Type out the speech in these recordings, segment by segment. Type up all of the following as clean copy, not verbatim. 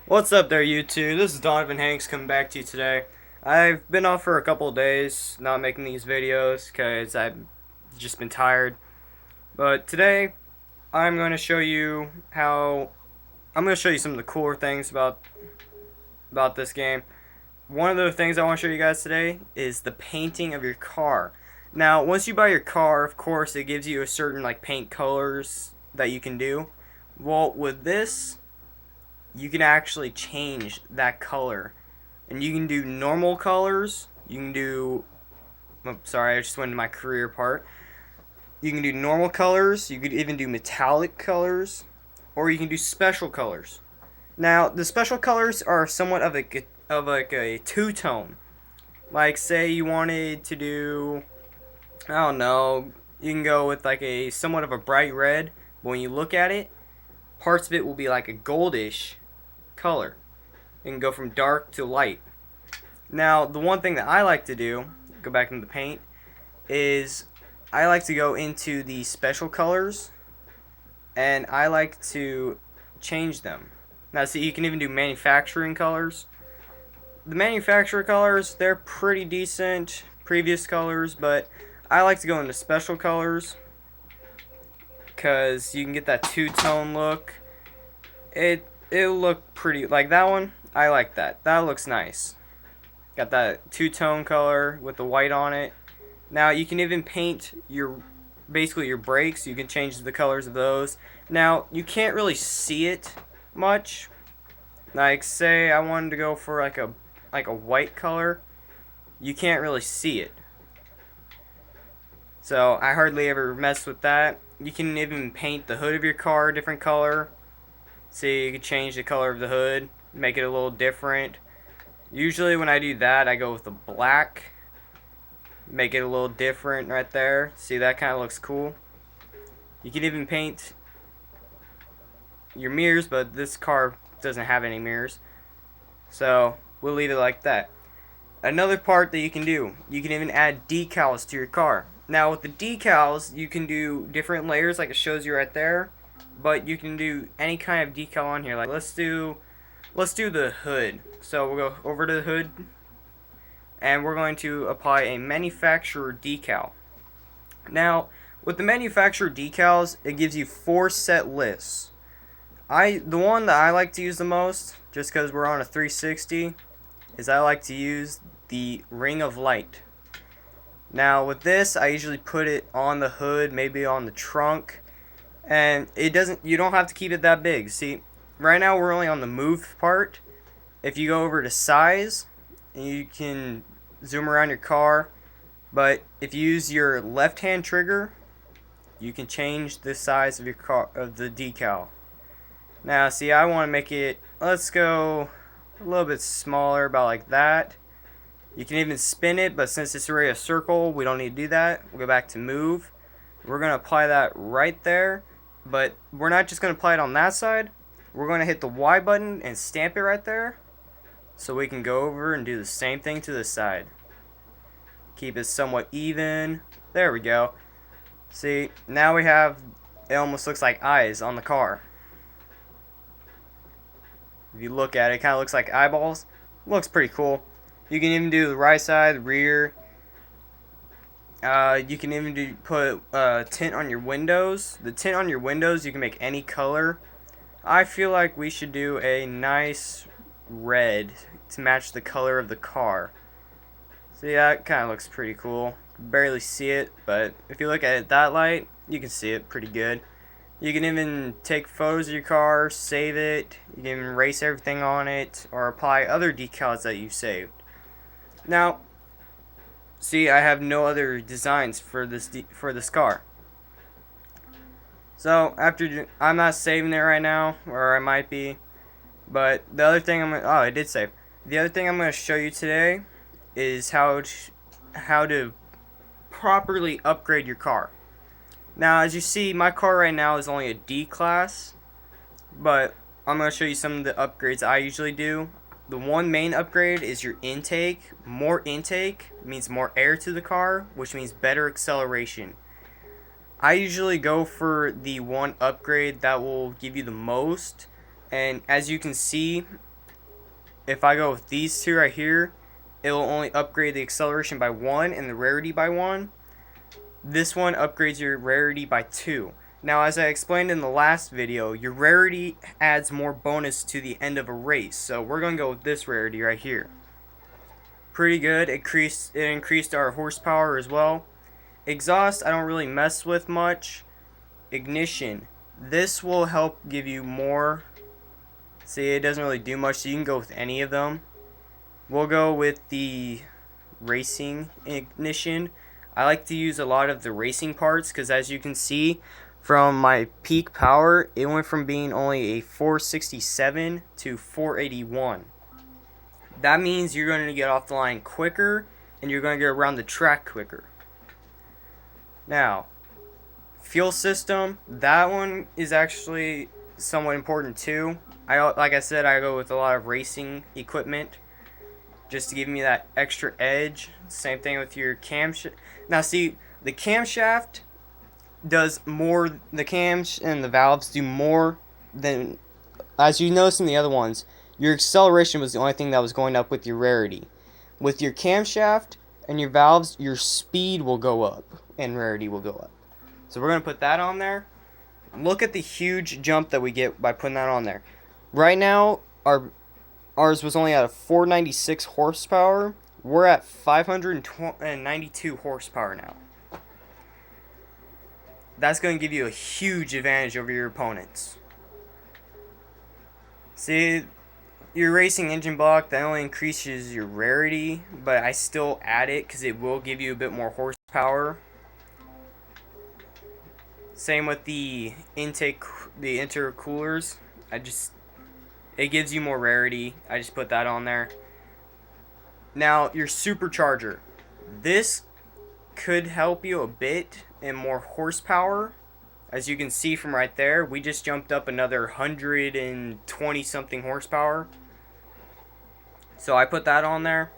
What's up there, YouTube? This is Donovan Hanks coming back to you today. I've been off for a couple of days, not making these videos because I've just been tired. But today, I'm going to show you how I'm going to show you some of the cooler things about this game. One of the things I want to show you guys today is the painting of your car. Now, once you buy your car, of course, it gives you a certain like paint colors that you can do. Well, with this, you can actually change that color. And you can do normal colors. You can do. Oh, sorry, I just went into my career part. You can do normal colors. You could even do metallic colors. Or you can do special colors. Now, the special colors are somewhat of a two-tone. Like, say you wanted to do. I don't know. You can go with like a somewhat of a bright red. But when you look at it, parts of it will be like a goldish color. It can go from dark to light. Now, the one thing that I like to do, go back into the paint, is I like to go into the special colors and I like to change them. Now, see, you can even do manufacturing colors. The manufacturer colors, they're pretty decent, previous colors, but I like to go into special colors because you can get that two-tone look. It'll look pretty, like that one, I like that. That looks nice. Got that two-tone color with the white on it. Now you can even paint basically your brakes. You can change the colors of those. Now you can't really see it much. Like say I wanted to go for like a white color, you can't really see it. So I hardly ever mess with that. You can even paint the hood of your car a different color. See, you can change the color of the hood, make it a little different. Usually when I do that, I go with the black. Make it a little different right there. See, that kind of looks cool. You can even paint your mirrors, but this car doesn't have any mirrors. So, we'll leave it like that. Another part that you can do, you can even add decals to your car. Now, with the decals, you can do different layers like it shows you right there. But you can do any kind of decal on here. Like, let's do the hood. So, we'll go over to the hood and we're going to apply a manufacturer decal. Now, with the manufacturer decals, it gives you 4 set lists. The one that I like to use the most, just because we're on a 360, is I like to use the Ring of Light. Now, with this, I usually put it on the hood, maybe on the trunk, and you don't have to keep it that big. See, right now we're only on the move part. If you go over to size, you can zoom around your car, but if you use your left hand trigger, you can change the size of your car, of the decal. Now see, I want to make it, let's go a little bit smaller, about like that. You can even spin it, but since it's already a circle, we don't need to do that. We'll go back to move. We're going to apply that right there, but we're not just going to apply it on that side. We're going to hit the Y button and stamp it right there, so we can go over and do the same thing to this side. Keep it somewhat even. There we go. See, now we have, it almost looks like eyes on the car. If you look at it, it kind of looks like eyeballs. Looks pretty cool. You can even do the right side, rear. You can even put tint on your windows. The tint on your windows, you can make any color. I feel like we should do a nice red to match the color of the car. See, that kind of looks pretty cool. Barely see it, but if you look at it that light, you can see it pretty good. You can even take photos of your car, save it, you can erase everything on it, or apply other decals that you've saved. Now, see, I have no other designs for this car. So, I'm not saving it right now, or I might be, but the other thing I did save. The other thing I'm going to show you today is how to properly upgrade your car. Now, as you see, my car right now is only a D class, but I'm going to show you some of the upgrades I usually do. The one main upgrade is your intake. More intake means more air to the car, which means better acceleration. I usually go for the one upgrade that will give you the most, and as you can see, if I go with these two right here, it will only upgrade the acceleration by 1 and the rarity by 1. This one upgrades your rarity by 2. Now, as I explained in the last video, your rarity adds more bonus to the end of a race. So we're going to go with this rarity right here. Pretty good. It increased our horsepower as well. Exhaust, I don't really mess with much. Ignition. This will help give you more. See, it doesn't really do much, so you can go with any of them. We'll go with the racing ignition. I like to use a lot of the racing parts because, as you can see from my peak power, it went from being only a 467 to 481. That means you're going to get off the line quicker and you're going to get around the track quicker. Now, fuel system, that one is actually somewhat important too. Like I said, I go with a lot of racing equipment just to give me that extra edge. Same thing with your camshaft. Now see, the camshaft does more, the cams and the valves do more than, as you notice in the other ones, your acceleration was the only thing that was going up with your rarity. With your camshaft and your valves, your speed will go up and rarity will go up. So we're going to put that on there. Look at the huge jump that we get by putting that on there. Right now, ours was only at a 496 horsepower. We're at 592 horsepower now. That's going to give you a huge advantage over your opponents. See, your racing engine block, that only increases your rarity, but I still add it because it will give you a bit more horsepower. Same with the intercoolers. It gives you more rarity. I just put that on there. Now, your supercharger. This could help you a bit in more horsepower. As you can see from right there, we just jumped up another 120 something horsepower. So I put that on there.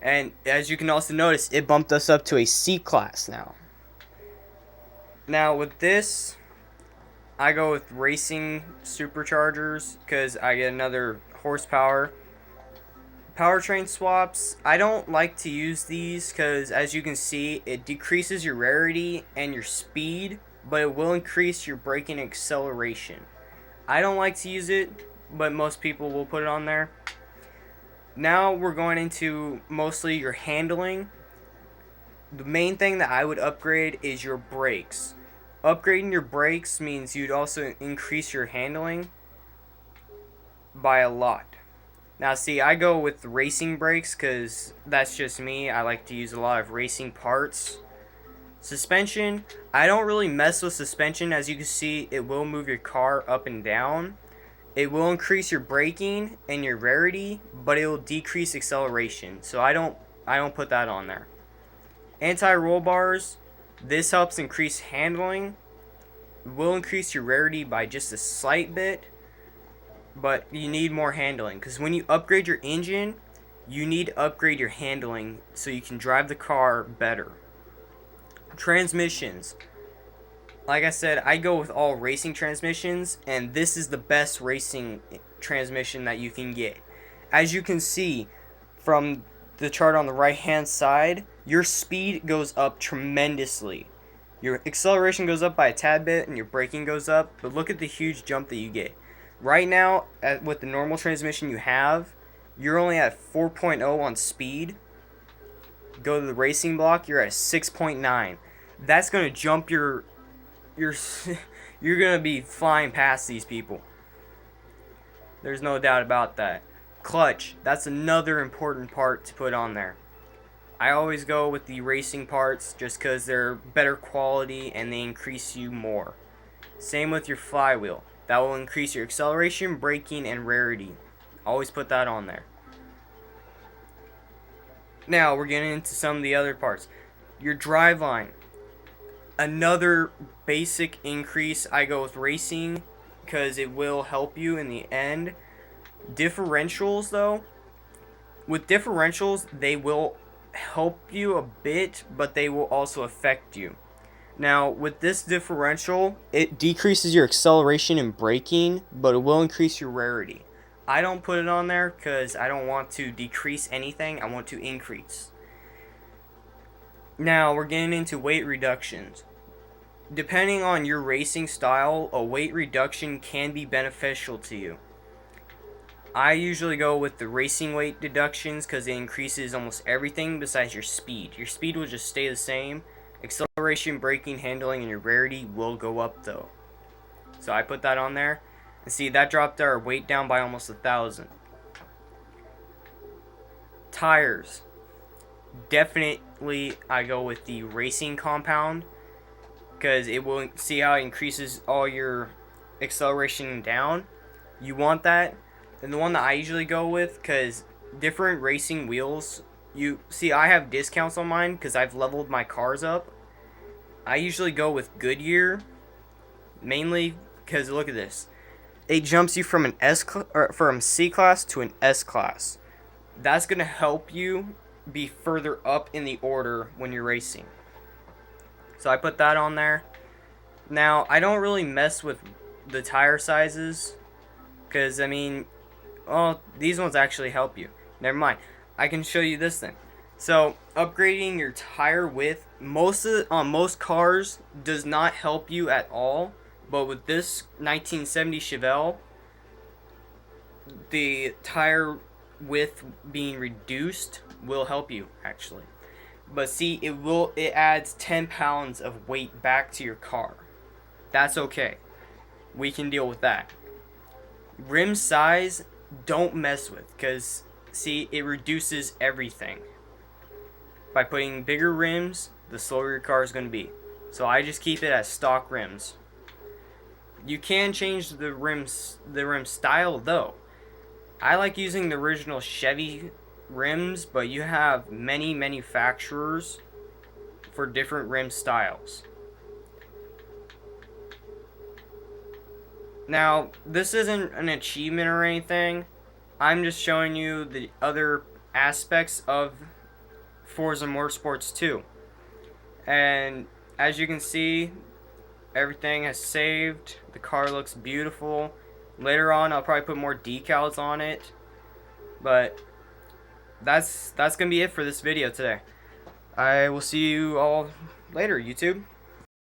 And as you can also notice, it bumped us up to a C class now. Now with this, I go with racing superchargers because I get another horsepower. Powertrain swaps, I don't like to use these because, as you can see, it decreases your rarity and your speed, but it will increase your braking acceleration. I don't like to use it, but most people will put it on there. Now we're going into mostly your handling. The main thing that I would upgrade is your brakes. Upgrading your brakes means you'd also increase your handling by a lot. Now see, I go with racing brakes because that's just me. I like to use a lot of racing parts. Suspension, I don't really mess with suspension. As you can see, it will move your car up and down. It will increase your braking and your rarity, but it will decrease acceleration. So I don't put that on there. Anti-roll bars, this helps increase handling. It will increase your rarity by just a slight bit, but you need more handling because when you upgrade your engine, you need to upgrade your handling so you can drive the car better. Transmissions, like I said, I go with all racing transmissions, and this is the best racing transmission that you can get. As you can see from the chart on the right hand side, your speed goes up tremendously. Your acceleration goes up by a tad bit and your braking goes up, but look at the huge jump that you get. Right now, with the normal transmission you have, you're only at 4.0 on speed. Go to the racing block, you're at 6.9. That's going to jump you're going to be flying past these people. There's no doubt about that. Clutch, that's another important part to put on there. I always go with the racing parts just because they're better quality and they increase you more. Same with your flywheel. That will increase your acceleration, braking, and rarity. Always put that on there. Now we're getting into some of the other parts. Your driveline. Another basic increase, I go with racing because it will help you in the end. Differentials though, with differentials they will help you a bit, but they will also affect you. Now with this differential, it decreases your acceleration and braking, but it will increase your rarity. I don't put it on there because I don't want to decrease anything. I want to increase. Now we're getting into weight reductions. Depending on your racing style, a weight reduction can be beneficial to you. I usually go with the racing weight deductions because it increases almost everything besides your speed. Your speed will just stay the same. Acceleration, braking, handling, and your rarity will go up though. So I put that on there. And see, that dropped our weight down by almost 1,000. Tires. Definitely I go with the racing compound because it will, see how it increases all your acceleration down. You want that. And the one that I usually go with, because different racing wheels, you see I have discounts on mine because I've leveled my cars up. I usually go with Goodyear, mainly because look at this. It jumps you from from C class to an S class. That's gonna help you be further up in the order when you're racing. So I put that on there. Now I don't really mess with the tire sizes because I mean, oh, these ones actually help you. Never mind. I can show you this thing. So upgrading your tire width, on most cars does not help you at all. But with this 1970 Chevelle, the tire width being reduced will help you actually. But see, it adds 10 pounds of weight back to your car. That's okay. We can deal with that. Rim size, don't mess with, because see, it reduces everything. By putting bigger rims, the slower your car is going to be. So I just keep it as stock rims. You can change the rim style though. I like using the original Chevy rims, but you have many manufacturers for different rim styles. Now, this isn't an achievement or anything. I'm just showing you the other aspects of Forza Motorsports 2. And as you can see, everything has saved. The car looks beautiful. Later on, I'll probably put more decals on it. But that's gonna be it for this video today. I will see you all later, YouTube.